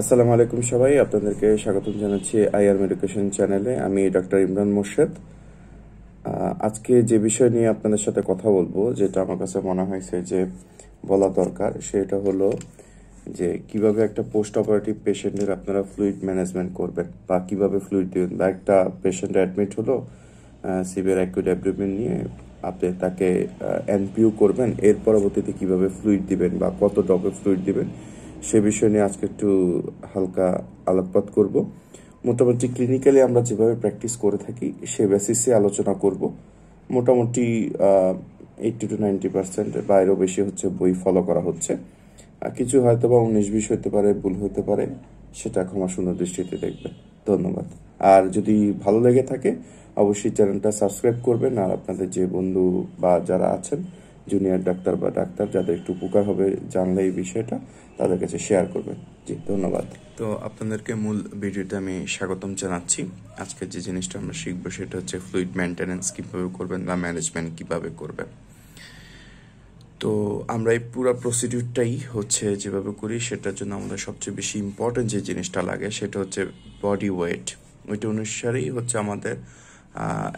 আসসালামু আলাইকুম সবাই, আপনাদেরকে স্বাগতম জানাচ্ছি আইআর মেডিকেশন চ্যানেলে। আমি ডক্টর ইমরান মোর্শেদ। আজকে যে বিষয় নিয়ে আপনাদের সাথে কথা বলবো, যেটা আমার কাছে মনে হয়েছে যে বলা দরকার, সেটা হলো যে কিভাবে একটা পোস্ট অপারেটিভ পেশেন্টের আপনারা ফ্লুইড ম্যানেজমেন্ট করবেন বা কিভাবে ফ্লুইড দিবেন। বা একটা পেশেন্ট অ্যাডমিট হলো সিভিয়ার অ্যাকিউট অ্যাবডোমেন নিয়ে, আপনি তাকে এনপিইউ করবেন, এর পরবর্তীতে কিভাবে ফ্লুইড দিবেন বা কত ড্রপে ফ্লুইড দিবেন সে বিষয় নিয়ে আজকে একটু হালকা আলোকপাত করব। মোটামুটি ক্লিনিক্যালি আমরা যেভাবে প্র্যাকটিস করে থাকি সে বেসিসে আলোচনা করব। মোটামুটি 80 to 90% বাইরেও বেশি হচ্ছে বই ফলো করা হচ্ছে। কিছু হয়তো বা 19-20 হতে পারে, ভুল হতে পারে, সেটা ক্ষমা সুন্দর দৃষ্টিতে দেখবেন। ধন্যবাদ। আর যদি ভালো লেগে থাকে অবশ্যই চ্যানেলটা সাবস্ক্রাইব করবেন, আর আপনাদের যে বন্ধু বা যারা আছেন জুনিয়র ডাক্তার বা ডাক্তার যাদের একটু উপকার হবে জানলে এই বিষয়টা, তাদের কাছে শেয়ার করবেন। জি, ধন্যবাদ। তো আপনাদেরকে মূল ভিডিওতে আমি স্বাগতম জানাচ্ছি। আজকে যে জিনিসটা আমরা শিখবো সেটা হচ্ছে ফ্লুইড মেনটেন্যান্স কীভাবে করবেন বা ম্যানেজমেন্ট কীভাবে করবেন। তো আমরা এই পুরো প্রসিডিউরটাই হচ্ছে যেভাবে করি, সেটার জন্য আমাদের সবচেয়ে বেশি ইম্পর্টেন্ট যে জিনিসটা লাগে সেটা হচ্ছে বডি ওয়েট। ওইটা অনুসারেই হচ্ছে আমাদের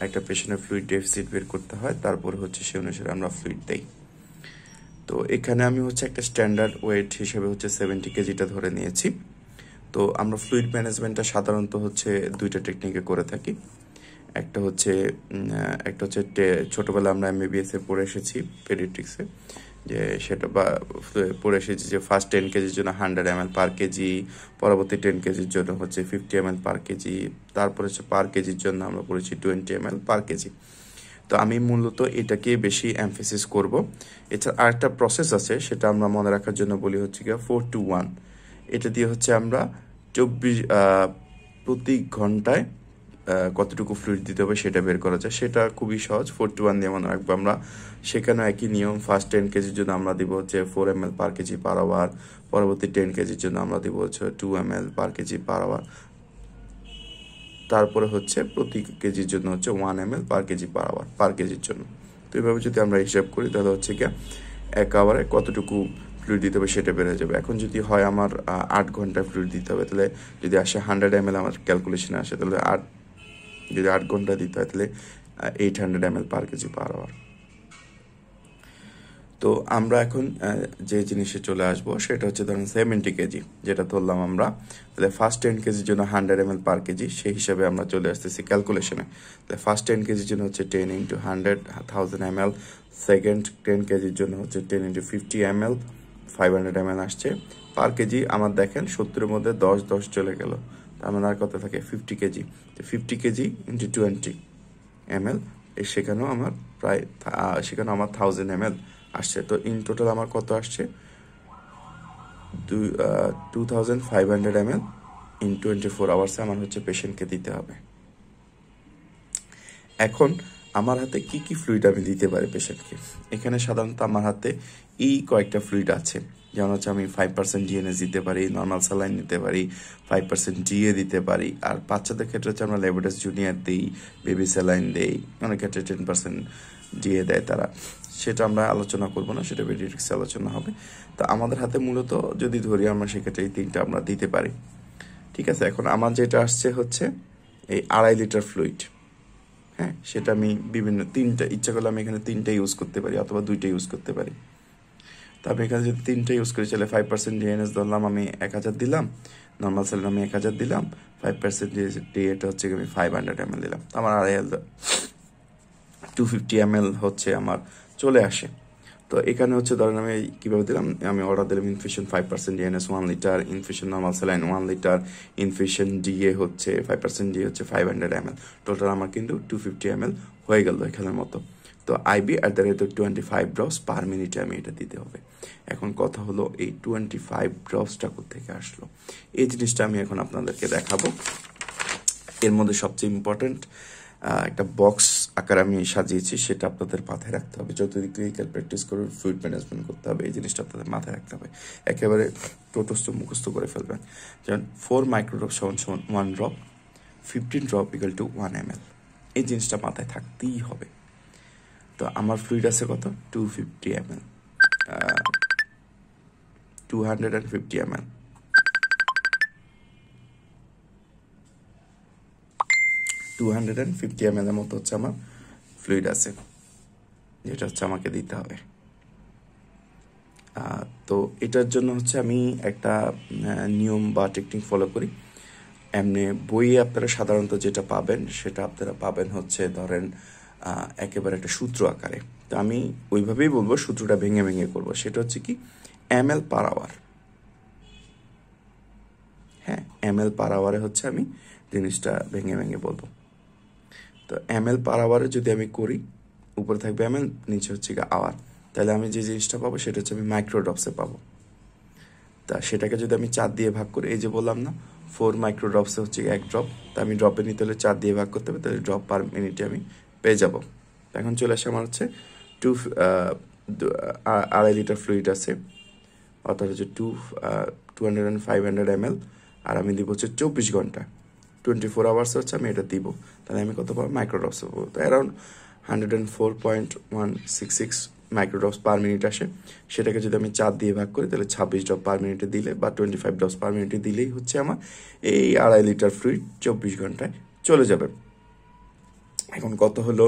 একটা পেশেন্টের ফ্লুইড ডেফিসিট বের করতে হয়, তারপরে হচ্ছে সে অনুসারে আমরা ফ্লুইড দেই। তো এখানে আমি হচ্ছে একটা স্ট্যান্ডার্ড ওয়েট হিসেবে হচ্ছে 70 কেজিটা ধরে নিয়েছি। তো আমরা ফ্লুইড ম্যানেজমেন্টটা সাধারণত হচ্ছে দুইটা টেকনিকে করে থাকি। একটা হচ্ছে ছোটোবেলা আমরা এমবিবিএসে পড়ে এসেছি পেডিয়াট্রিক্সে, যে সেটা বা পড়ে এসেছি যে ফার্স্ট 10 কেজির জন্য 100 ml পার কেজি, পরবর্তী 10 কেজির জন্য হচ্ছে 50 ml পার কেজি, তারপরে হচ্ছে পার কেজির জন্য আমরা পড়েছি 20 ml পার কেজি। তো আমি মূলত এটাকে বেশি এমফেসিস করব। এছাড়া আরেকটা প্রসেস আছে, সেটা আমরা মনে রাখার জন্য বলি হচ্ছে গিয়ে 4-1। এটা দিয়ে হচ্ছে আমরা 24 প্রতি ঘন্টায় কতটুকু ফ্লুইড দিতে হবে সেটা বের করা যায়। সেটা খুবই সহজ, 4-1 দিয়ে মনে রাখবো আমরা। সেখানে একই নিয়ম, ফার্স্ট 10 কেজির জন্য আমরা দিব হচ্ছে 4 ml পার কেজি পার আওয়ার, পরবর্তী 10 কেজির জন্য আমরা দিব হচ্ছে 2 ml পার কেজি পার আওয়ার, তারপরে হচ্ছে প্রতি কেজির জন্য হচ্ছে 1 ml পার কেজি পার আওয়ার পার কেজির জন্য। তো এইভাবে যদি আমরা হিসাব করি তাহলে হচ্ছে কি এক আওয়ারে কতটুকু ফ্লুইড দিতে হবে সেটা বের হয়ে যাবে। এখন যদি হয় আমার 8 ঘন্টা ফ্লুইড দিতে হবে, তাহলে যদি আসে 100 ml আমার ক্যালকুলেশনে আসে, তাহলে যদি 8 ঘন্টা দিতে হয় তাহলে 800 ml পার কেজি পার আওয়ার। তো আমরা এখন যে জিনিসে চলে আসবো সেটা হচ্ছে ধরুন 70 কেজি যেটা ধরলাম আমরা, তাহলে ফার্স্ট 10 কেজির জন্য 100 ml পার কেজি, সেই হিসাবে আমরা চলে আসতেছি ক্যালকুলেশনে। তাহলে ফার্স্ট 10 কেজির জন্য হচ্ছে 10 into 100 1000 ml, সেকেন্ড 10 কেজির জন্য হচ্ছে 10 into 50 ml 500 ml আসছে পার কেজি। আমার দেখেন 70-এর মধ্যে 10 চলে গেল, তার মানে আর কত থাকে 50 কেজি। তো 50 কেজি into 20 ml, সেখানেও আমার প্রায় 1000 ml আসছে। তো ইন টোটাল আমার কত আসছে 2500 ml ইন 24 আওয়ার্সে আমার হচ্ছে পেশেন্টকে দিতে হবে। এখন আমার হাতে কি কি ফ্লুইড আমি দিতে পারি পেশেন্টকে, এখানে সাধারণত আমার হাতে এই কয়েকটা ফ্লুইড আছে। যেমন হচ্ছে আমি 5% ডিএনএস দিতে পারি, নর্মাল স্যালাইন দিতে পারি, 5% ডিএ দিতে পারি। আর বাচ্চাদের ক্ষেত্রে হচ্ছে আমরা লেবোটাস জুনিয়র দিই, বেবি স্যালাইন দিই, অনেক ক্ষেত্রে 10% ডিএ দেয় তারা। সেটা আমরা আলোচনা করব না, সেটা পেডিয়াট্রিক্সে আলোচনা হবে। তো আমাদের হাতে মূলত যদি ধরি আমরা সেক্ষেত্রে এই তিনটা আমরা দিতে পারি। ঠিক আছে, এখন আমার যেটা আসছে হচ্ছে এই 2.5 লিটার ফ্লুইড। হ্যাঁ, সেটা আমি তিনটা ইচ্ছা করলে আমি এখানে 3টা ইউজ করতে পারি অথবা 2টা ইউজ করতে পারি। তো আমি এখানে যদি 3টা ইউজ করি, তাহলে 5% ডিএনএস ধরলাম আমি 1000 দিলাম, নর্মাল সেল আমি 1000 দিলাম, 5% ডিএটা হচ্ছে আমি 500 ml দিলাম, আমার 250 ml হচ্ছে আমার চলে আসে। তো এখানে হচ্ছে ধরেন আমি কীভাবে দিলাম, আমি অর্ডার দিলাম infusion 5% DNS 1 litre, infusion normal saline 1 litre, infusion DA হচ্ছে 5% ডিএ হচ্ছে 500 ml। টোটাল আমার কিন্তু 250 ml হয়ে গেল এখানের মতো। তো আইবি @25 ড্রপস পার মিনিটে আমি এটা দিতে হবে। এখন কথা হলো এই 25 ড্রপসটা কোথেকে আসলো, এই জিনিসটা আমি এখন আপনাদেরকে দেখাবো। এর মধ্যে সবচেয়ে ইম্পর্টেন্ট একটা বক্স আকার আমি সাজিয়েছি, সেটা আপনাদের মাথায় রাখতে হবে। যতদিন ক্লিনিক্যাল প্র্যাকটিস করবেন ফ্লুইড ম্যানেজমেন্ট করতে হবে, এই জিনিসটা আপনাদের মাথায় রাখতে হবে। একেবারে টোটস্থ মুখস্থ করে ফেলবেন। যেমন 4 মাইক্রোড্রপ সমান 1 drop, 15 drop equal to 1 ml। এই জিনিসটা মাথায় থাকতেই হবে। তো আমার ফ্লুইড আছে কত 250 ml, 250 ml। 250 ml এর মতো হচ্ছে আমার ফ্লুইড আছে, যেটা হচ্ছে আমাকে দিতে হবে। তো এটার জন্য হচ্ছে আমি একটা নিয়ম বা টেকনিক ফলো করি। এমনি বইয়ে আপনারা সাধারণত যেটা পাবেন সেটা আপনারা পাবেন হচ্ছে ধরেন একেবারে একটা সূত্র আকারে। তো আমি ওইভাবেই বলবো, সূত্রটা ভেঙে ভেঙে করবো। সেটা হচ্ছে কি ml/hour। হ্যাঁ, ml/hour হচ্ছে আমি জিনিসটা ভেঙে ভেঙে বলবো। তো ml/hour যদি আমি করি, উপরে থাকবে ml, নিচে হচ্ছে কি আওয়ার, তাহলে আমি যে জিনিসটা পাবো সেটা হচ্ছে আমি মাইক্রোড্রপসে পাবো। তা সেটাকে যদি আমি 4 দিয়ে ভাগ করি, এই যে বললাম না 4 মাইক্রোড্রপসে হচ্ছে 1 ড্রপ, তা আমি ড্রপে নিতে হলে 4 দিয়ে ভাগ করতে হবে, তাহলে ড্রপ পার মিনিটে আমি পেয়ে যাব। এখন চলে আসে আমার হচ্ছে 2.5 লিটার ফ্লুইড আছে, অর্থাৎ হচ্ছে 500 ml, আর আমি দিব হচ্ছে 24 ঘন্টা, 24 আওয়ার্স হচ্ছে আমি এটা দিব। তাহলে আমি কত পাবো? মাইক্রোড্রপস পাবো। তো অ্যারাউন্ড 104.166 মাইক্রোড্রপস পার মিনিট আসে। সেটাকে যদি আমি 4 দিয়ে ভাগ করি, তাহলে 26 ড্রপ পার মিনিটে দিলে বা 25 ড্রপস পার মিনিটে দিলেই হচ্ছে আমার এই 2.5 লিটার ফ্লুইড 24 ঘন্টায় চলে যাবে। এখন কত হলো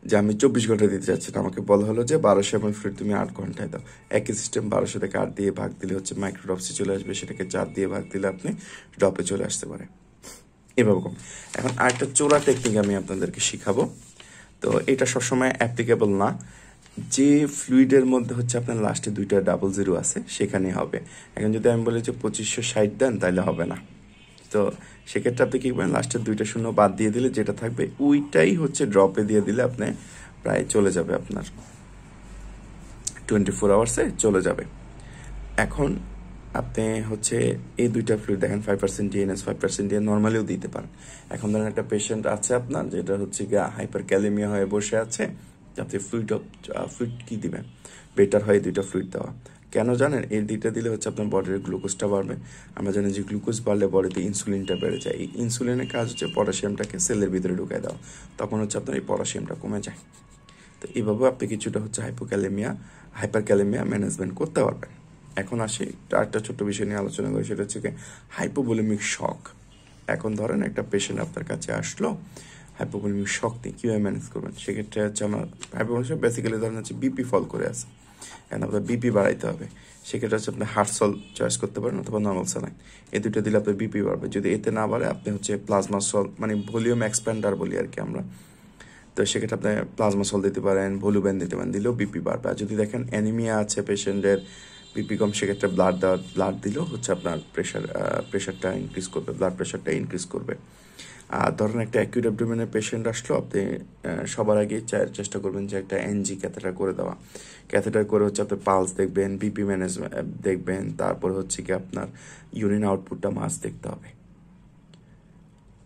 যে আমি 24 ঘন্টা দিতে চাচ্ছি না, আমাকে বলা হলো যে 1200 ml ফ্লুইড তুমি 8 ঘন্টায় দাও। একই সিস্টেম, 1200 থেকে 8 দিয়ে ভাগ দিলে হচ্ছে মাইক্রোড্রপসে চলে আসবে, সেটাকে 4 দিয়ে ভাগ দিলে আপনি ড্রপে চলে আসতে পারে এভাবে। এখন আরেকটা চোরা টেকনিক আমি আপনাদেরকে শিখাবো। তো এটা সবসময় অ্যাপ্লিকেবল না। যে ফ্লুইডের মধ্যে হচ্ছে আপনার লাস্টে 2টা ডাবল জিরো আছে সেখানে হবে। এখন যদি আমি বলি যে 2560 দেন, তাহলে হবে না। তো সেক্ষেত্রে আপনি কি করবেন, লাস্টের 2টা শূন্য বাদ দিয়ে দিলে যেটা থাকবে ওইটাই হচ্ছে ড্রপে দিয়ে দিলে আপনি প্রায় চলে যাবে, আপনার 24 আওয়ার্সে চলে যাবে। এখন আপনি হচ্ছে এই 2টা ফ্লুইড দেখেন, 5% ডিএনএস, 5% ডিএন নর্মালিও দিতে পারেন। এখন ধরেন একটা পেশেন্ট আছে আপনার, যেটা হচ্ছে গিয়ে হাইপার ক্যালেমিয়া হয়ে বসে আছে, আপনি ফ্লুইড কি দিবেন? বেটার হয় 2টা ফ্লুইড দেওয়া। কেন জানেন? এই 2টা দিলে হচ্ছে আপনার বডির গ্লুকোজটা বাড়বে। আমরা জানি যে গ্লুকোজ বাড়লে বডিতে ইনসুলিনটা বেড়ে যায়। এই ইনসুলিনের কাজ হচ্ছে পটাশিয়ামটাকে সেলের ভিতরে ঢুকায় দেওয়া, তখন হচ্ছে আপনার এই পটাশিয়ামটা কমে যায়। তো এইভাবে আপনি কিছুটা হচ্ছে হাইপার ক্যালেমিয়া ম্যানেজমেন্ট করতে পারবেন। এখন আসি আরেকটা ছোট্ট বিষয় নিয়ে আলোচনা করি, সেটা হচ্ছে হাইপোভলিমিক শক। এখন ধরেন একটা পেশেন্ট আপনার কাছে আসলো হাইপোভলিমিক শক নিয়ে, কীভাবে ম্যানেজ করবেন? সেক্ষেত্রে হচ্ছে আমার হাইপোভলিমিক শক বেসিক্যালি ধরেন হচ্ছে বিপি ফল করে আছে, এখন আপনার বিপি বাড়াইতে হবে। সেক্ষেত্রে হচ্ছে আপনি হার্টসল চয়েস করতে পারেন অথবা নর্মাল স্যালাইন, এই 2টা দিলে আপনার বিপি বাড়বে। যদি এতে না বাড়ে, আপনি হচ্ছে প্লাজমা সল, মানে ভলিউম এক্সপ্যান্ডার বলি আর কি আমরা, তো সেক্ষেত্রে আপনি প্লাজমা সল দিতে পারেন, ভলুবেন দিতে পারেন, দিলেও বিপি বাড়বে। আর যদি দেখেন অ্যানিমিয়া আছে পেশেন্টের, বিপি কম, সেক্ষেত্রে ব্লাড দিলেও হচ্ছে আপনার প্রেশারটা ইনক্রিজ করবে, ব্লাড প্রেশারটা ইনক্রিজ করবে। আর ধরেন একটা অ্যাকিউট অ্যাবডোমেনের পেশেন্ট আসলো, আপনি সবার আগে চেষ্টা করবেন যে একটা এনজি ক্যাথেটার করে দেওয়া। ক্যাথেটার করে হচ্ছে আপনি পালস দেখবেন, বিপি ম্যানেজমেন্ট দেখবেন, তারপর হচ্ছে কি আপনার ইউরিন আউটপুটটা মাস্ট দেখতে হবে।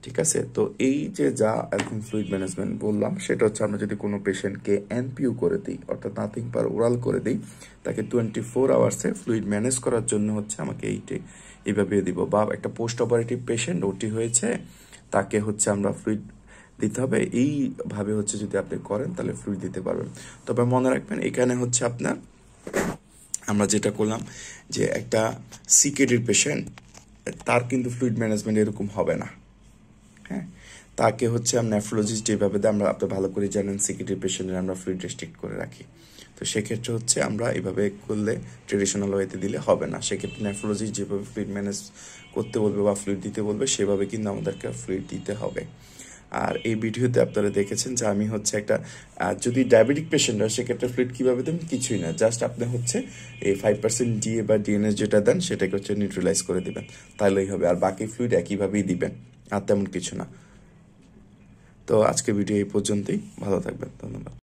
ঠিক আছে? তো এই যে যা এখন ফ্লুইড ম্যানেজমেন্ট বললাম, সেটা হচ্ছে আমরা যদি কোনো পেশেন্টকে এনপিইউ করে দিই, অর্থাৎ নাথিং পার ওরাল করে দিই, তাকে 24 আওয়ার্সে ফ্লুইড ম্যানেজ করার জন্য হচ্ছে আমাকে এইভাবে দিব। বা একটা পোস্ট অপারেটিভ পেশেন্ট, ওটি হয়েছে, তাকে হচ্ছে আমরা ফ্লুইড দিতে হবে, এইভাবে হচ্ছে যদি আপনি করেন তাহলে ফ্লুইড দিতে পারবেন। তবে মনে রাখবেন, এখানে হচ্ছে আপনার আমরা যেটা করলাম যে একটা সিকেডির পেশেন্ট, তার কিন্তু ফ্লুইড ম্যানেজমেন্ট এরকম হবে না। হ্যাঁ, তাকে হচ্ছে আমরা নেফ্রোলজিস্ট যেভাবে আমরা, আপনি ভালো করে জানেন সিকিডি পেশেন্টের আমরা ফ্লুইড রেস্ট্রিক্ট করে রাখি। তো সেক্ষেত্রে হচ্ছে আমরা এইভাবে করলে ট্রেডিশনাল ওয়েতে দিলে হবে না। সেক্ষেত্রে নেফ্রোলজিস্ট যেভাবে ফ্লুইড ম্যানেজ করতে বলবে বা ফ্লুইড দিতে বলবে, সেভাবে কিন্তু আমাদেরকে ফ্লুইড দিতে হবে। আর এই ভিডিওতে আপনারা দেখেছেন যে আমি হচ্ছে একটা, যদি ডায়াবেটিক পেশেন্ট হয় সেক্ষেত্রে ফ্লুইড কীভাবে দেন, কিছুই না, জাস্ট আপনি হচ্ছে এই 5% ডিএ বা ডিএনএস যেটা দেন সেটাকে হচ্ছে নিউট্রালাইজ করে দিবেন, তাহলেই হবে। আর বাকি ফ্লুইড একইভাবেই দিবেন, আর তেমন কিছু না। তো আজকে ভিডিও এই পর্যন্তই, ভালো থাকবেন, ধন্যবাদ।